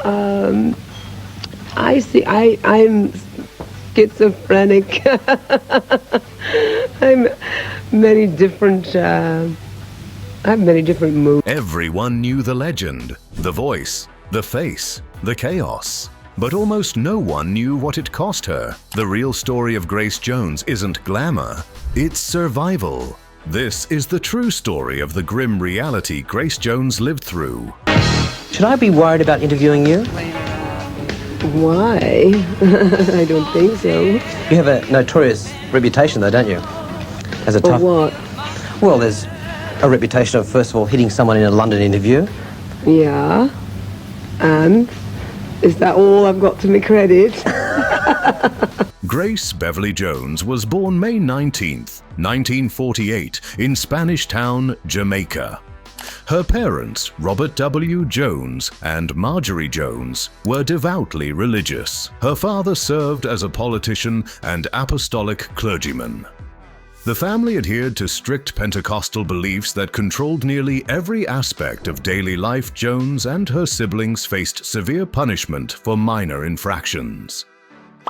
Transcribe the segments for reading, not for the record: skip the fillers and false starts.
Um, I see. I'm schizophrenic. I'm many different. I have many different moods. Everyone knew the legend, the voice, the face, the chaos. But almost no one knew what it cost her. The real story of Grace Jones isn't glamour, it's survival. This is the true story of the grim reality Grace Jones lived through. Should I be worried about interviewing you? Why? I don't think so. You have a notorious reputation though, don't you? As a For tough... what? Well, there's a reputation of, first of all, hitting someone in a London interview. Yeah. And? Is that all I've got to my credit? Grace Beverly Jones was born May 19th, 1948 in Spanish Town, Jamaica. Her parents, Robert W. Jones and Marjorie Jones, were devoutly religious. Her father served as a politician and apostolic clergyman. The family adhered to strict Pentecostal beliefs that controlled nearly every aspect of daily life. Jones and her siblings faced severe punishment for minor infractions.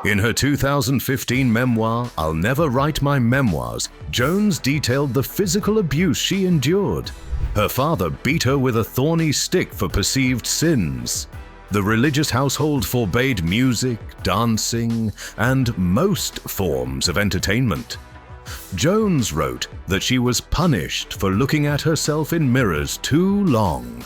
In her 2015 memoir, I'll Never Write My Memoirs, Jones detailed the physical abuse she endured. Her father beat her with a thorny stick for perceived sins. The religious household forbade music, dancing, and most forms of entertainment. Jones wrote that she was punished for looking at herself in mirrors too long.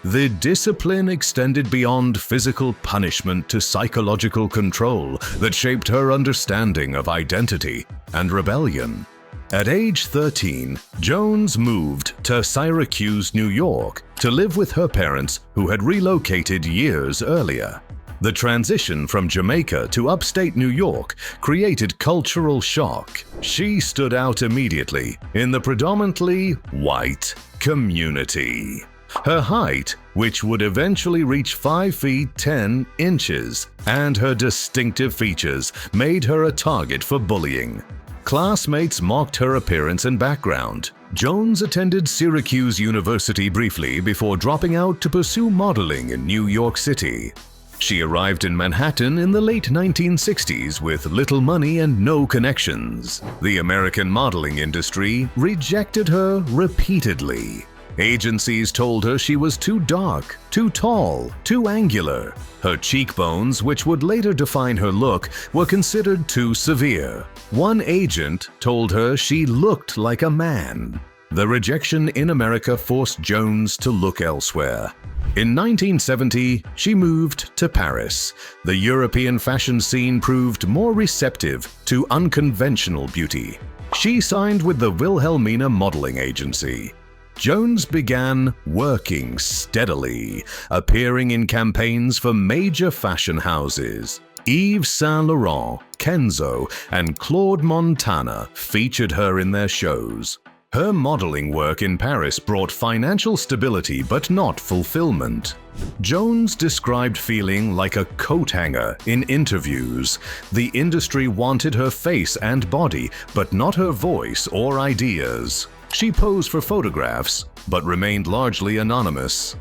The discipline extended beyond physical punishment to psychological control that shaped her understanding of identity and rebellion. At age 13, Jones moved to Syracuse, New York, to live with her parents who had relocated years earlier. The transition from Jamaica to upstate New York created cultural shock. She stood out immediately in the predominantly white community. Her height, which would eventually reach 5 feet 10 inches, and her distinctive features made her a target for bullying. Classmates mocked her appearance and background. Jones attended Syracuse University briefly before dropping out to pursue modeling in New York City. She arrived in Manhattan in the late 1960s with little money and no connections. The American modeling industry rejected her repeatedly. Agencies told her she was too dark, too tall, too angular. Her cheekbones, which would later define her look, were considered too severe. One agent told her she looked like a man. The rejection in America forced Jones to look elsewhere. In 1970, she moved to Paris. The European fashion scene proved more receptive to unconventional beauty. She signed with the Wilhelmina Modeling Agency. Jones began working steadily, appearing in campaigns for major fashion houses. Yves Saint Laurent, Kenzo, and Claude Montana featured her in their shows. Her modeling work in Paris brought financial stability but not fulfillment. Jones described feeling like a coat hanger in interviews. The industry wanted her face and body, but not her voice or ideas. She posed for photographs, but remained largely anonymous.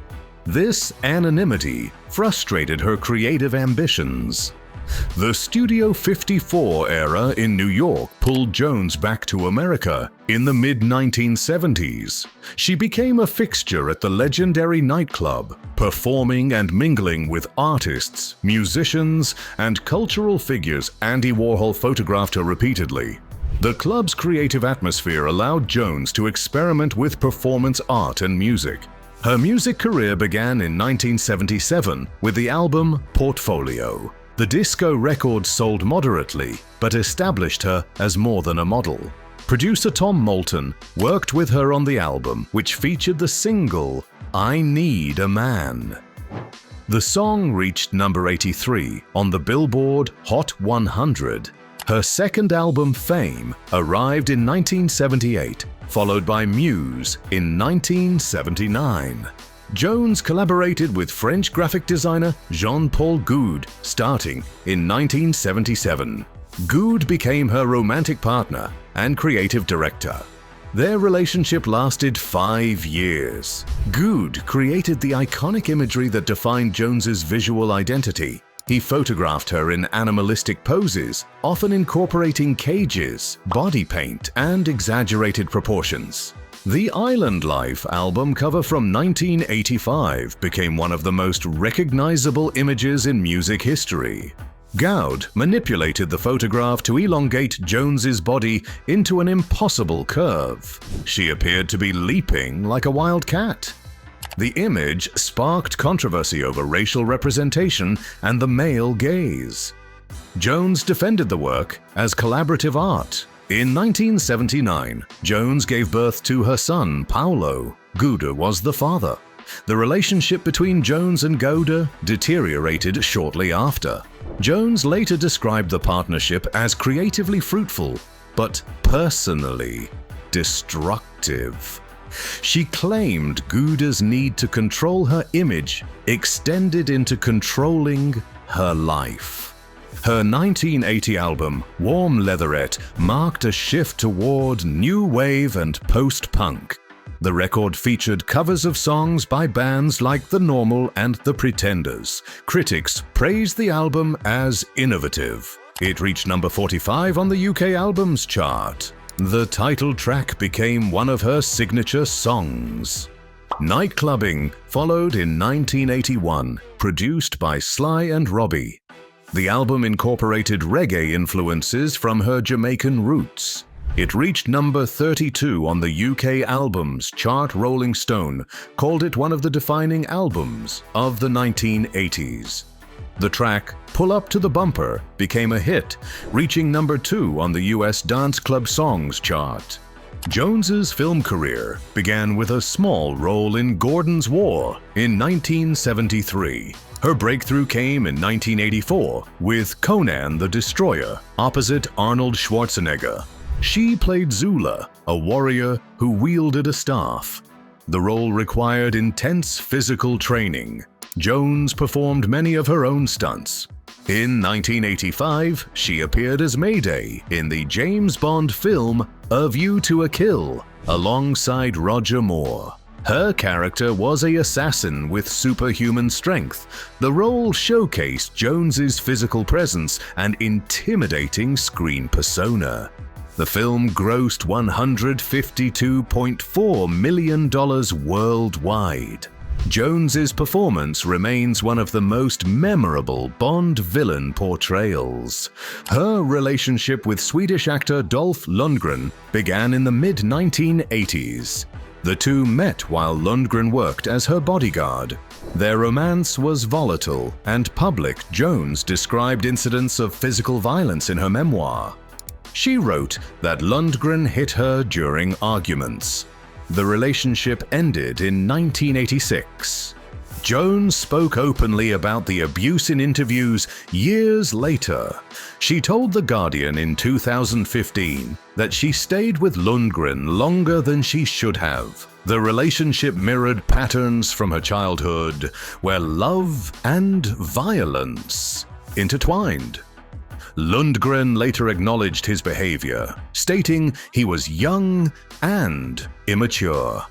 This anonymity frustrated her creative ambitions. The Studio 54 era in New York pulled Jones back to America in the mid-1970s. She became a fixture at the legendary nightclub, performing and mingling with artists, musicians, and cultural figures. Andy Warhol photographed her repeatedly. The club's creative atmosphere allowed Jones to experiment with performance art and music. Her music career began in 1977 with the album Portfolio. The disco record sold moderately, but established her as more than a model. Producer Tom Moulton worked with her on the album, which featured the single, I Need a Man. The song reached number 83 on the Billboard Hot 100. Her second album, Fame, arrived in 1978, followed by Muse in 1979. Jones collaborated with French graphic designer Jean-Paul Goude starting in 1977. Goude became her romantic partner and creative director. Their relationship lasted 5 years. Good created the iconic imagery that defined Jones's visual identity. He photographed her in animalistic poses, often incorporating cages, body paint, and exaggerated proportions. The Island Life album cover from 1985 became one of the most recognizable images in music history. Goud manipulated the photograph to elongate Jones's body into an impossible curve. She appeared to be leaping like a wild cat. The image sparked controversy over racial representation and the male gaze. Jones defended the work as collaborative art. In 1979, Jones gave birth to her son, Paulo. Gouda was the father. The relationship between Jones and Gouda deteriorated shortly after. Jones later described the partnership as creatively fruitful, but personally destructive. She claimed Gouda's need to control her image extended into controlling her life. Her 1980 album, Warm Leatherette, marked a shift toward new wave and post-punk. The record featured covers of songs by bands like The Normal and The Pretenders. Critics praised the album as innovative. It reached number 45 on the UK Albums Chart. The title track became one of her signature songs. Nightclubbing followed in 1981, produced by Sly and Robbie. The album incorporated reggae influences from her Jamaican roots. It reached number 32 on the UK Albums Chart. Rolling Stone called it one of the defining albums of the 1980s. The track Pull Up to the Bumper became a hit, reaching number 2 on the US Dance Club Songs chart. Jones's film career began with a small role in Gordon's War in 1973. Her breakthrough came in 1984 with Conan the Destroyer opposite Arnold Schwarzenegger. She played Zula, a warrior who wielded a staff. The role required intense physical training. Jones performed many of her own stunts. In 1985, she appeared as Mayday in the James Bond film A View to a Kill, alongside Roger Moore. Her character was an assassin with superhuman strength. The role showcased Jones's physical presence and intimidating screen persona. The film grossed $152.4 million worldwide. Jones's performance remains one of the most memorable Bond villain portrayals. Her relationship with Swedish actor Dolph Lundgren began in the mid-1980s. The two met while Lundgren worked as her bodyguard. Their romance was volatile and public. Jones described incidents of physical violence in her memoir. She wrote that Lundgren hit her during arguments. The relationship ended in 1986. Jones spoke openly about the abuse in interviews years later. She told The Guardian in 2015 that she stayed with Lundgren longer than she should have. The relationship mirrored patterns from her childhood, where love and violence intertwined. Lundgren later acknowledged his behavior, stating he was young and immature.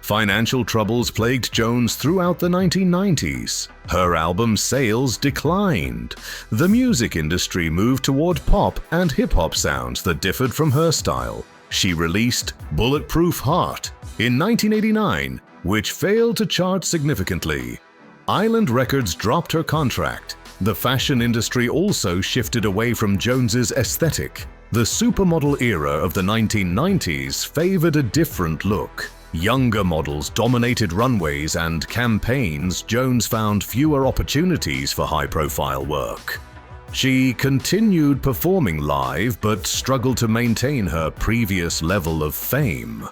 Financial troubles plagued Jones throughout the 1990s. Her album sales declined. The music industry moved toward pop and hip-hop sounds that differed from her style. She released Bulletproof Heart in 1989, which failed to chart significantly. Island Records dropped her contract. The fashion industry also shifted away from Jones's aesthetic. The supermodel era of the 1990s favored a different look. Younger models dominated runways and campaigns. Jones found fewer opportunities for high-profile work. She continued performing live but struggled to maintain her previous level of fame.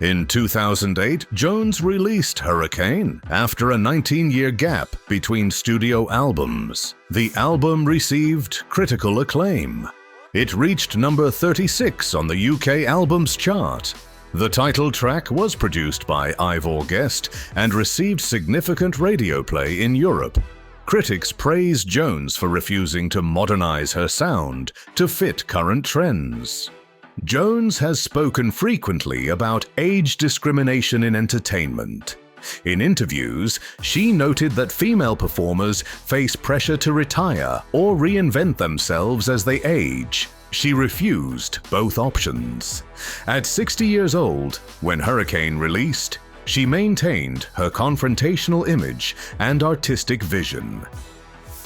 In 2008, Jones released Hurricane after a 19-year gap between studio albums. The album received critical acclaim. It reached number 36 on the UK Albums Chart. The title track was produced by Ivor Guest and received significant radio play in Europe. Critics praised Jones for refusing to modernize her sound to fit current trends. Jones has spoken frequently about age discrimination in entertainment. In interviews, she noted that female performers face pressure to retire or reinvent themselves as they age. She refused both options. At 60 years old, when Hurricane released, she maintained her confrontational image and artistic vision.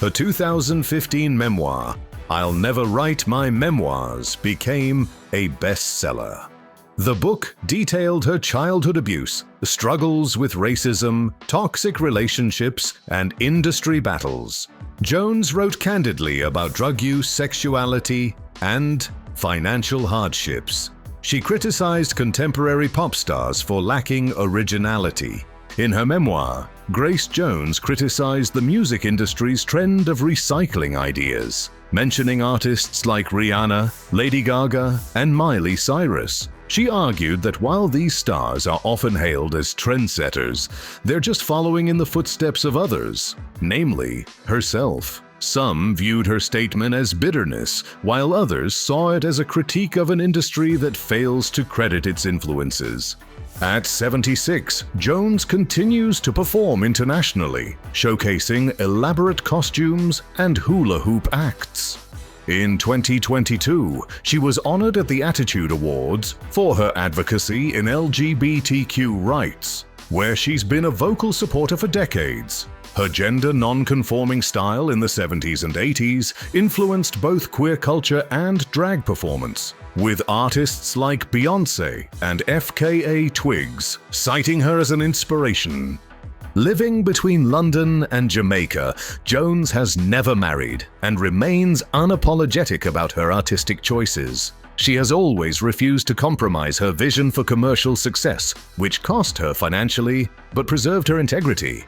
Her 2015 memoir, I'll Never Write My Memoirs, became a bestseller. The book detailed her childhood abuse, struggles with racism, toxic relationships, and industry battles. Jones wrote candidly about drug use, sexuality, and financial hardships. She criticized contemporary pop stars for lacking originality. In her memoir, Grace Jones criticized the music industry's trend of recycling ideas, mentioning artists like Rihanna, Lady Gaga, and Miley Cyrus. She argued that while these stars are often hailed as trendsetters, they're just following in the footsteps of others, namely herself. Some viewed her statement as bitterness, while others saw it as a critique of an industry that fails to credit its influences. At 76, Jones continues to perform internationally, showcasing elaborate costumes and hula hoop acts. In 2022, she was honored at the Attitude Awards for her advocacy in LGBTQ rights, where she's been a vocal supporter for decades. Her gender non-conforming style in the 70s and 80s influenced both queer culture and drag performance, with artists like Beyoncé and FKA Twigs citing her as an inspiration. Living between London and Jamaica, Jones has never married and remains unapologetic about her artistic choices. She has always refused to compromise her vision for commercial success, which cost her financially but preserved her integrity.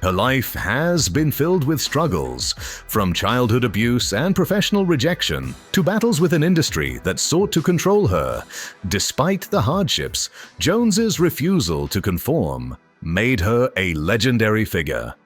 Her life has been filled with struggles, from childhood abuse and professional rejection to battles with an industry that sought to control her. Despite the hardships, Jones's refusal to conform made her a legendary figure.